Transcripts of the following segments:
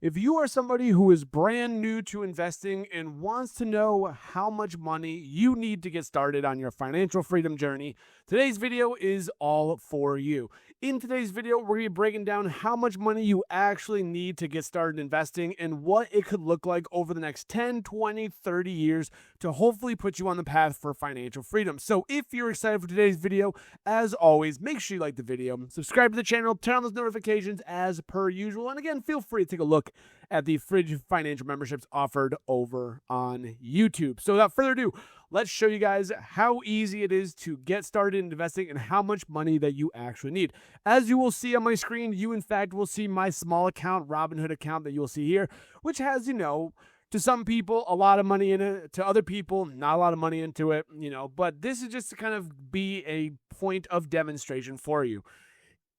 If you are somebody who is brand new to investing and wants to know how much money you need to get started on your financial freedom journey, today's video is all for you. In today's video, we're going to be breaking down how much money you actually need to get started investing and what it could look like over the next 10, 20, 30 years to hopefully put you on the path for financial freedom. So if you're excited for today's video, as always, make sure you like the video, subscribe to the channel, turn on those notifications as per usual, and again, feel free to take a look at the Fridge financial memberships offered over on YouTube. So without further ado, let's show you guys how easy it is to get started in investing and how much money that you actually need. As you will see on my screen, you in fact will see my small account, Robinhood account that you will see here, which has, to some people, a lot of money in it. To other people, not a lot of money into it, But this is just to kind of be a point of demonstration for you.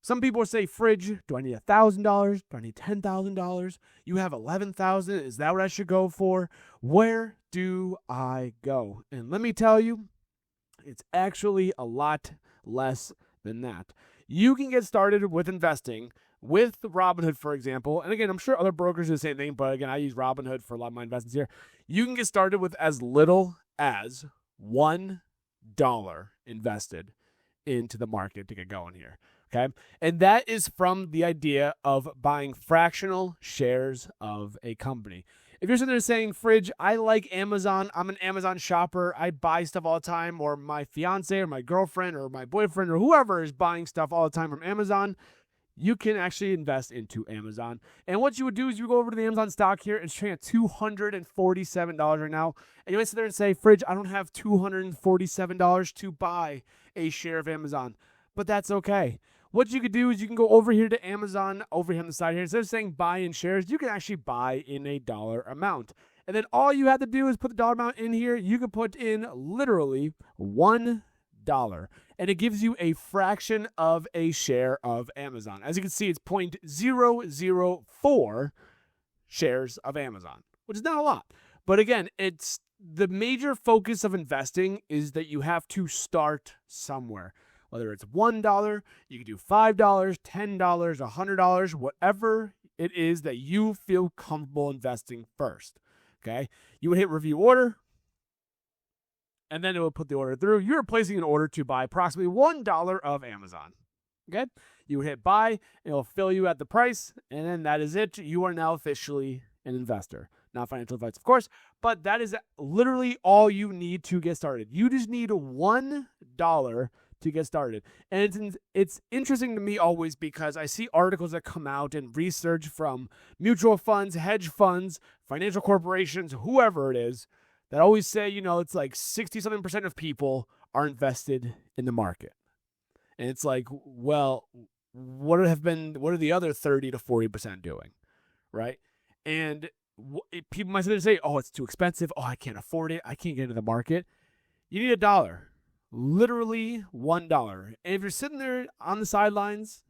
Some people say, Fridge, do I need $1,000? Do I need $10,000? You have $11,000. Is that what I should go for? Where do I go? And let me tell you, it's actually a lot less than that. You can get started with investing with Robinhood, for example. And again, I'm sure other brokers do the same thing, but again, I use Robinhood for a lot of my investments here. You can get started with as little as $1 invested into the market to get going here. Okay. And that is from the idea of buying fractional shares of a company. If you're sitting there saying, Fridge, I like Amazon, I'm an Amazon shopper, I buy stuff all the time, or my fiance or my girlfriend or my boyfriend or whoever is buying stuff all the time from Amazon, you can actually invest into Amazon. And what you would do is you go over to the Amazon stock here, and it's trading at $247 right now. And you might sit there and say, Fridge, I don't have $247 to buy a share of Amazon. But that's okay. What you could do is you can go over here to Amazon, over here on the side here. Instead of saying buy in shares, you can actually buy in a dollar amount. And then all you have to do is put the dollar amount in here. You can put in literally $1. And it gives you a fraction of a share of Amazon. As you can see, it's 0.004 shares of Amazon, which is not a lot. But again, it's the major focus of investing is that you have to start somewhere. Whether it's $1, you can do $5, $10, $100, whatever it is that you feel comfortable investing first. Okay? You would hit review order, and then it will put the order through. You're placing an order to buy approximately $1 of Amazon. Okay? You would hit buy, and it'll fill you at the price, and then that is it. You are now officially an investor. Not financial advice, of course, but that is literally all you need to get started. You just need $1 to get started. And it's interesting to me always because I see articles that come out and research from mutual funds, hedge funds, financial corporations, whoever it is, that always say, it's like 60-something% of people are invested in the market. And it's like, well, what are the other 30 to 40% doing? Right? And people might sit there and say, oh, it's too expensive. Oh, I can't afford it. I can't get into the market. You need $1. Literally $1. And if you're sitting there on the sidelines,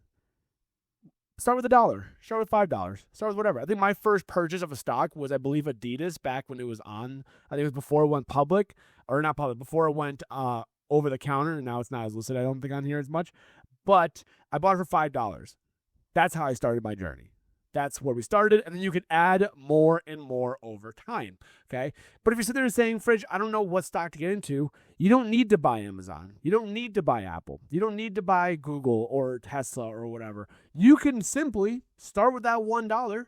start with $1. Start with $5. Start with whatever. I think my first purchase of a stock was, I believe, Adidas back when it was on. I think it was before it went public, or not public, before it went over the counter. And now it's not as listed, I don't think, on here as much. But I bought it for $5. That's how I started my journey. That's where we started, and then you can add more and more over time, okay? But if you're sitting there saying, Fridge, I don't know what stock to get into, you don't need to buy Amazon. You don't need to buy Apple. You don't need to buy Google or Tesla or whatever. You can simply start with that $1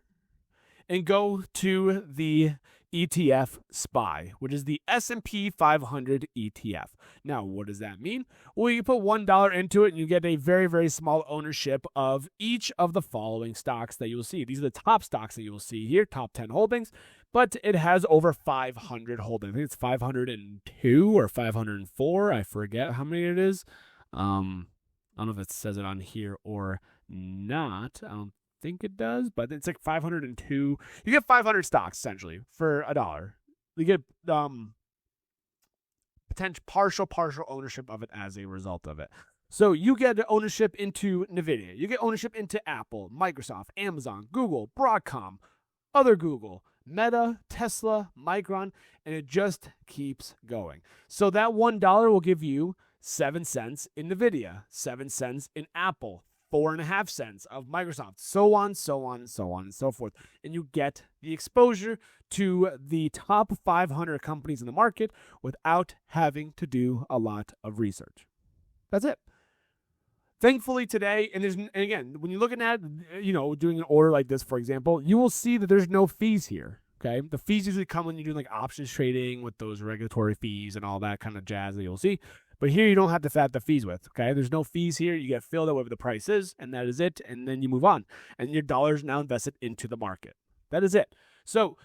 and go to the ETF SPY, which is the S&P 500 ETF. Now, what does that mean? Well, you put $1 into it and you get a very, very small ownership of each of the following stocks that you will see. These are the top stocks that you will see here, top 10 holdings, but it has over 500 holdings. I think it's 502 or 504. I forget how many it is. I don't know if it says it on here or not. I don't think it does, but it's like 502. You get 500 stocks essentially for $1. You get potential partial ownership of it as a result of it. So you get ownership into Nvidia, you get ownership into Apple, Microsoft, Amazon, Google, Broadcom, other Google, Meta, Tesla, Micron, and it just keeps going. So that $1 will give you 7 cents in Nvidia, 7 cents in Apple, 4.5 cents of Microsoft, so on, so on, so on, and so forth. And you get the exposure to the top 500 companies in the market without having to do a lot of research. That's it. Thankfully today, and again, when you're looking at, doing an order like this, for example, you will see that there's no fees here. Okay, the fees usually come when you're doing like options trading with those regulatory fees and all that kind of jazz that you'll see. But here you don't have to add the fees with. Okay, there's no fees here. You get filled at whatever the price is, and that is it. And then you move on, and your dollars now invested into the market. That is it. So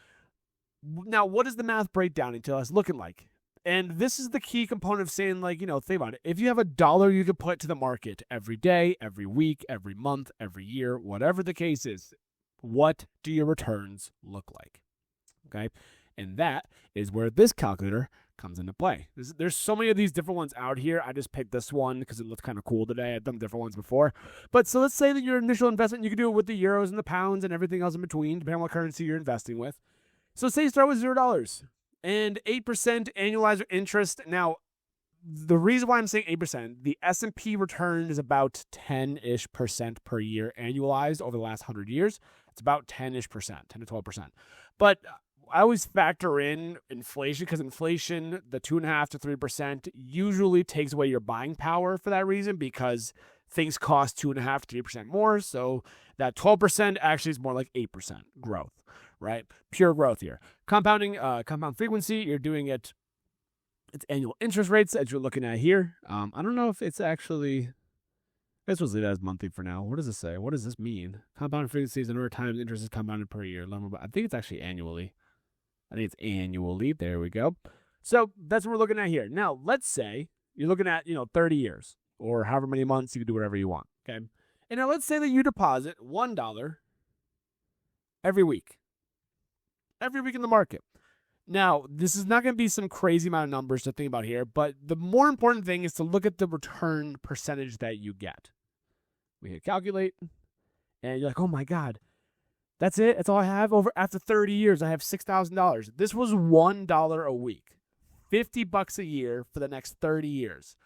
now, what does the math breakdown into us looking like? And this is the key component of saying, like, think about it. If you have $1 you could put to the market every day, every week, every month, every year, whatever the case is, what do your returns look like? Okay, and that is where this calculator comes into play. There's so many of these different ones out here. I just picked this one because it looked kind of cool today. I've done different ones before. But so let's say that your initial investment, you can do it with the euros and the pounds and everything else in between, depending on what currency you're investing with. So say you start with $0 and 8% annualized interest. Now, the reason why I'm saying 8%, the S&P return is about 10-ish% per year annualized over the last 100 years. It's about 10-ish%, 10 to 12%. But I always factor in inflation because inflation, the 2.5 to 3%, usually takes away your buying power for that reason because things cost 2.5 to 3% more. So that 12% actually is more like 8% growth, right? Pure growth here. Compound frequency, you're doing it. It's annual interest rates as you're looking at here. I don't know if it's actually. This was leave it as monthly for now. What does this say? What does this mean? Compound frequency is the number of times interest is compounded per year. I think it's actually annually. There we go. So that's what we're looking at here. Now, let's say you're looking at, 30 years or however many months. You can do whatever you want. Okay. And now let's say that you deposit $1 every week in the market. Now, this is not going to be some crazy amount of numbers to think about here, but the more important thing is to look at the return percentage that you get. We hit calculate, and you're like, oh my God, that's it? That's all I have? After 30 years, I have $6,000. This was $1 a week, $50 a year for the next 30 years.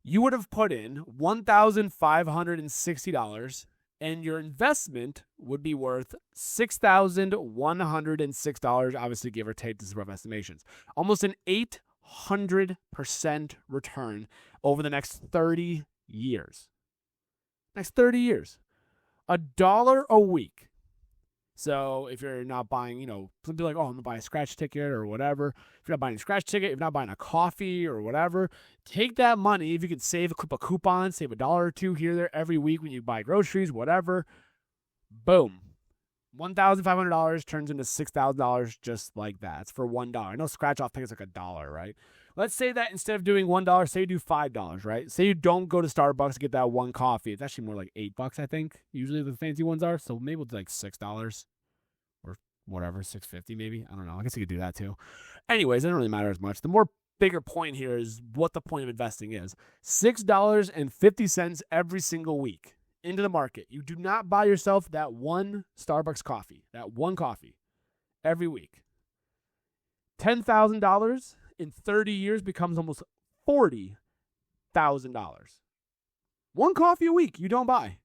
You would have put in $1,560, and your investment would be worth $6,106, obviously give or take, this is rough estimations. Almost an 800% return over the next 30 years. Next 30 years. $1 a week. So if you're not buying, some people are like, oh, I'm going to buy a scratch ticket or whatever. If you're not buying a scratch ticket, if you're not buying a coffee or whatever, take that money. If you can save a coupon, save $1 or $2 here or there every week when you buy groceries, whatever, boom. $1,500 turns into $6,000 just like that. It's for $1. I know scratch off tickets like $1, right? Let's say that instead of doing $1, say you do $5, right? Say you don't go to Starbucks to get that one coffee. It's actually more like $8, I think. Usually the fancy ones are. So maybe it's like $6 or whatever, $6.50 maybe. I don't know. I guess you could do that too. Anyways, it doesn't really matter as much. The more bigger point here is what the point of investing is. $6.50 every single week into the market. You do not buy yourself that one Starbucks coffee, that one coffee every week. $10,000 in 30 years becomes almost $40,000. One coffee a week you don't buy.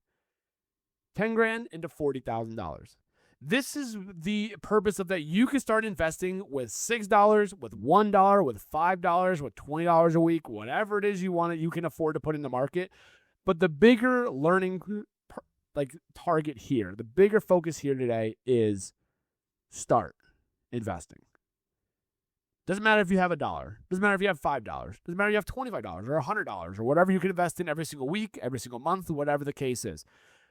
10 grand into $40,000. This is the purpose of that. You can start investing with $6, with $1, with $5, with $20 a week, whatever it is you want, you can afford to put in the market. But the bigger learning target here, the bigger focus here today is start investing. Doesn't matter if you have $1. Doesn't matter if you have $5. Doesn't matter if you have $25 or $100 or whatever you can invest in every single week, every single month, whatever the case is.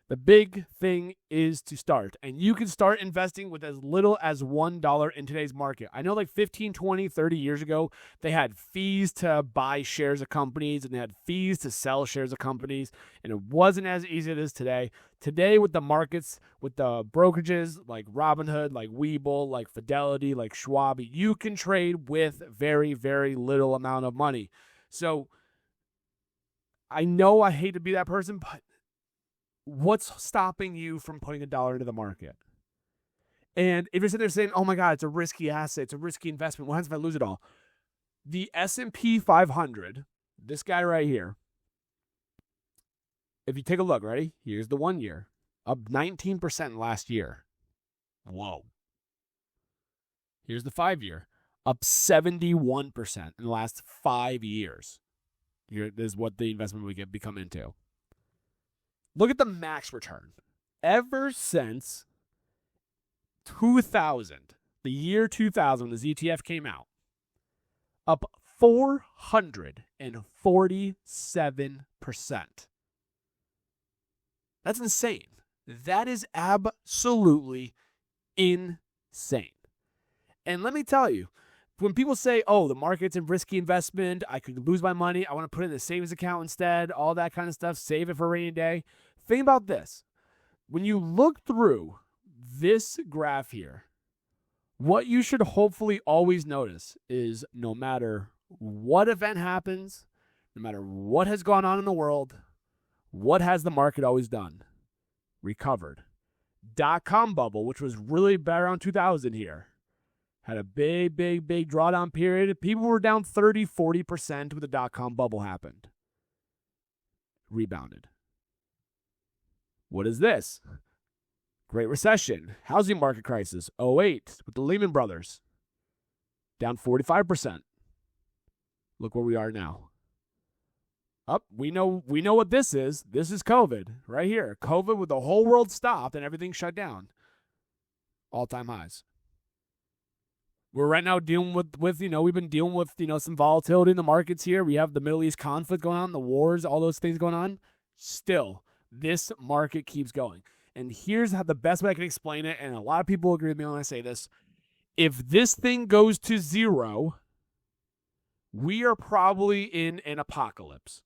The big thing is to start, and you can start investing with as little as $1 in today's market. I know like 15, 20, 30 years ago, they had fees to buy shares of companies and they had fees to sell shares of companies, and it wasn't as easy as it is today. Today with the markets, with the brokerages like Robinhood, like Webull, like Fidelity, like Schwab, you can trade with very, very little amount of money. So I know I hate to be that person, but what's stopping you from putting $1 into the market? And if you're sitting there saying, oh my God, it's a risky asset, it's a risky investment, what happens if I lose it all? The S&P 500, this guy right here, if you take a look, ready? Here's the 1 year, up 19% last year. Whoa. Here's the 5 year, up 71% in the last 5 years. Here is what the investment we get become into. Look at the max return. Ever since 2000, the year 2000, when the ZTF came out, up 447%. That's insane. That is absolutely insane. And let me tell you, when people say, oh, the market's a risky investment, I could lose my money, I want to put it in a savings account instead, all that kind of stuff, save it for a rainy day. Think about this. When you look through this graph here, what you should hopefully always notice is no matter what event happens, no matter what has gone on in the world, what has the market always done? Recovered. .com bubble, which was really bad around 2000 here, had a big drawdown period. People were down 30, 40% when the .com bubble happened. Rebounded. What is this? Great Recession. Housing market crisis. 2008 with the Lehman Brothers. Down 45%. Look where we are now. We know what this is. This is COVID right here. COVID with the whole world stopped and everything shut down. All-time highs. We're right now dealing with we've been dealing with, some volatility in the markets here. We have the Middle East conflict going on, the wars, all those things going on. Still, this market keeps going. And here's how the best way I can explain it, and a lot of people agree with me when I say this. If this thing goes to zero, we are probably in an apocalypse.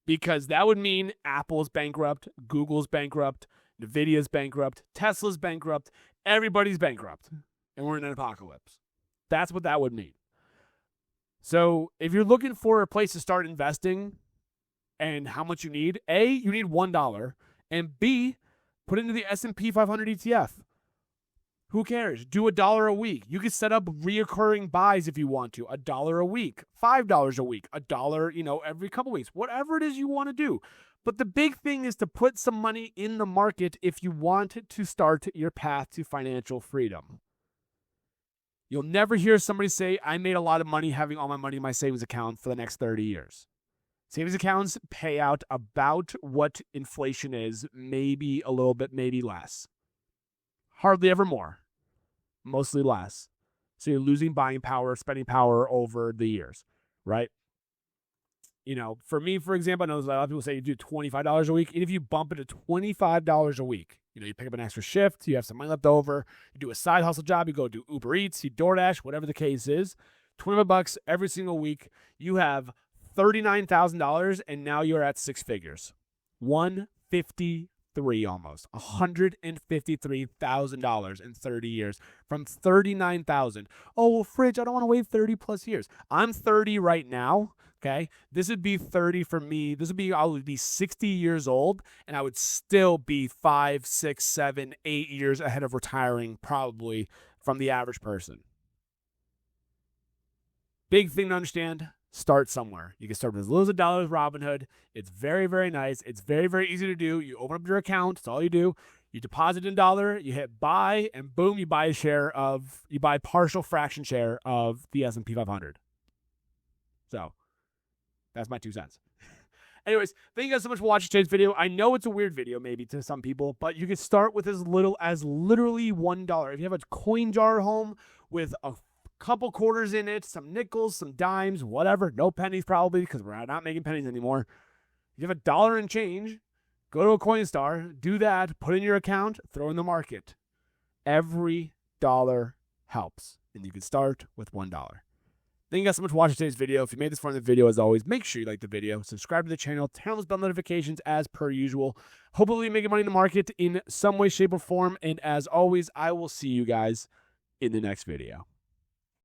Because that would mean Apple's bankrupt, Google's bankrupt, Nvidia's bankrupt, Tesla's bankrupt, everybody's bankrupt. And we're in an apocalypse. That's what that would mean. So if you're looking for a place to start investing and how much you need, A, you need $1, and B, put it into the S&P 500 ETF. Who cares? Do $1 a week. You can set up reoccurring buys if you want to. $1 a week, $5 a week, $1, every couple weeks, whatever it is you want to do. But the big thing is to put some money in the market if you want to start your path to financial freedom. You'll never hear somebody say, I made a lot of money having all my money in my savings account for the next 30 years. Savings accounts pay out about what inflation is, maybe a little bit, maybe less. Hardly ever more. Mostly less. So you're losing buying power, spending power over the years, right? For me, for example, I know there's a lot of people say you do $25 a week. And if you bump it to $25 a week, you pick up an extra shift, you have some money left over, you do a side hustle job, you go do Uber Eats, you DoorDash, whatever the case is, $25 every single week, you have $39,000, and now you're at six figures. 153 almost. $153,000 in 30 years from 39,000. Oh, well, Fridge, I don't want to wait 30 plus years. I'm 30 right now. Okay, this would be 30 for me. I would be 60 years old, and I would still be 5, 6, 7, 8 years ahead of retiring, probably from the average person. Big thing to understand: start somewhere. You can start with as little as $1 with Robinhood. It's very, very nice. It's very, very easy to do. You open up your account. That's all you do. You deposit $1. You hit buy, and boom, you buy a partial fraction share of the S&P 500. So. That's my 2 cents. Anyways, thank you guys so much for watching today's video. I know it's a weird video maybe to some people, but you can start with as little as literally $1. If you have a coin jar at home with a couple quarters in it, some nickels, some dimes, whatever, no pennies probably because we're not making pennies anymore. If you have $1 and change, go to a Coinstar, do that, put in your account, throw in the market. Every dollar helps, and you can start with $1. Thank you guys so much for watching today's video. If you made this far in the video, as always, make sure you like the video, subscribe to the channel, turn on those bell notifications as per usual. Hopefully making money in the market in some way, shape, or form. And as always, I will see you guys in the next video.